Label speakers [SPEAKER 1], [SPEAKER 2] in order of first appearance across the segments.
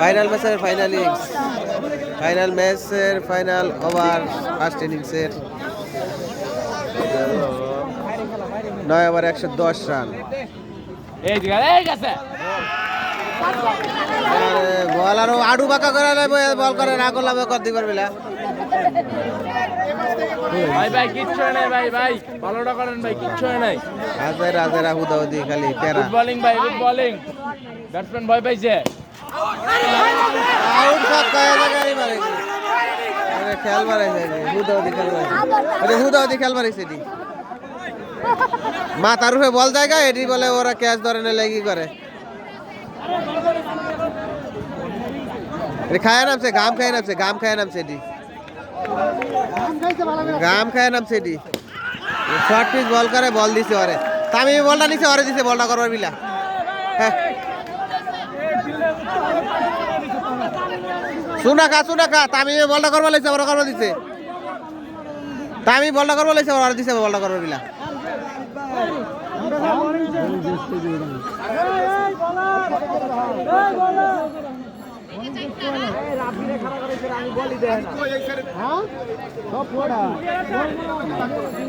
[SPEAKER 1] Final ম্যাচের final ম্যাচের final over first ইনিংসের 9 ওভার 110 রান। বল আরো আডু বাঁকা করে বল করে না করলাম করতে পারবি না
[SPEAKER 2] ভাই কিচ্ছু নাই ভাই ভালোটা করেন ভাই কিচ্ছু নাই।
[SPEAKER 1] রাজেরা হুদাহুদি খালি প্যারা।
[SPEAKER 2] গুড বোলিং ব্যাটসম্যান ভয় পাইছে।
[SPEAKER 1] আউট ছক্কা গাড়ি মারেছে। আরে খেল মারাইছে হুদাহুদি খেল মারাইছে এটি। মাথার উপরে বল জায়গা এটি বলে ওরা ক্যাচ ধরে না লেগি করে। খায় নামছে ঘাম খায় নামছে এটি। গাম খায় নামছে এটি। শর্ট পিচ বল করে বল দিছে ওরে। তামিম বলটা নিছে ওরে দিছে বলটা করবার বিলা। শুনা খা তামিম বলটা করবার লাইছে ওরা করবার দিছে। তামিম বলটা করবার লাইছে ওরা দিছে বলটা করবার বিলা।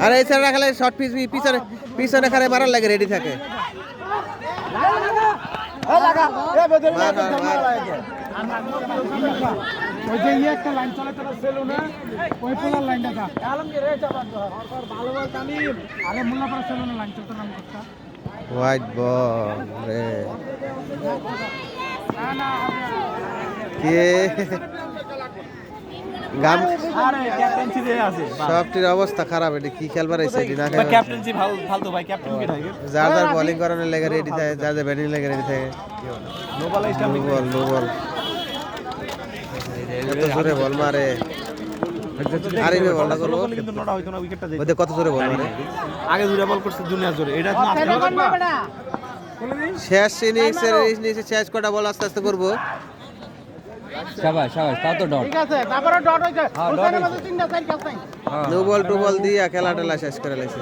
[SPEAKER 1] আরে এই ছেলেরা খেলে শর্ট পিচ পিছনে খেলে মারার লাগে রেডি থাকে। হোয়াইট বল রে সবটির অবস্থা খারাপ। এটা কি খেলবার যার যার বোলিং করানোর লেগে রেডি থাকে, যার যার ব্যাটিং লেগে রেডি থাকে। নো বল জোরে বল মারে। আরে বলটা করবো কত জোরে বল মারে।
[SPEAKER 3] আগে দুটা বল করছে জুনিয়র জোরে। এটা
[SPEAKER 1] শেষ ইনিংসের শেষ কটা বল আস্তে আস্তে করবো।
[SPEAKER 4] শাবাশ তাও তো ডট।
[SPEAKER 5] ঠিক আছে তারপরে ডট হইছে ওখানে মধ্যে তিনটা চার খেল নাই।
[SPEAKER 1] নো বল টু বল দিয়া খেলা টেলা শেষ করে লাইছে।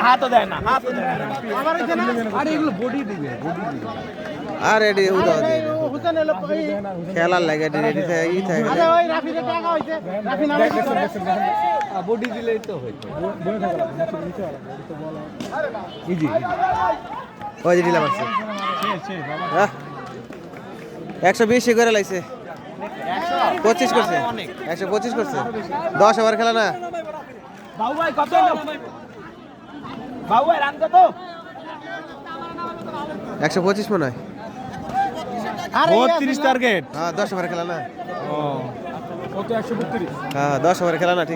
[SPEAKER 3] হাতও দেয় না
[SPEAKER 5] আবার হইছে না।
[SPEAKER 4] আরে এগুলো বডি দিবে
[SPEAKER 1] আর রেডি উদাও দি
[SPEAKER 5] হুসেন এলো
[SPEAKER 1] খেলার লাগে রেডি থাকে ই থাকে।
[SPEAKER 5] আরে ওই রাফিরে টাকা হইছে রাফি নামে কি করে
[SPEAKER 4] বডি দিলেই তো হইতো। ইজি
[SPEAKER 1] ওই দিলাম আছে 120 করে লাইছে। 25 করছে 125 করছে। 10 ওভার খেলা না।
[SPEAKER 3] বাবু ভাই কত বাবু ভাই রান কত
[SPEAKER 1] 125 মনে হয়।
[SPEAKER 3] 32 টার্গেট।
[SPEAKER 1] হ্যাঁ 10 ওভার খেলা না।
[SPEAKER 3] ও কত 132।
[SPEAKER 1] হ্যাঁ 10 ওভার খেলা না ঠিক।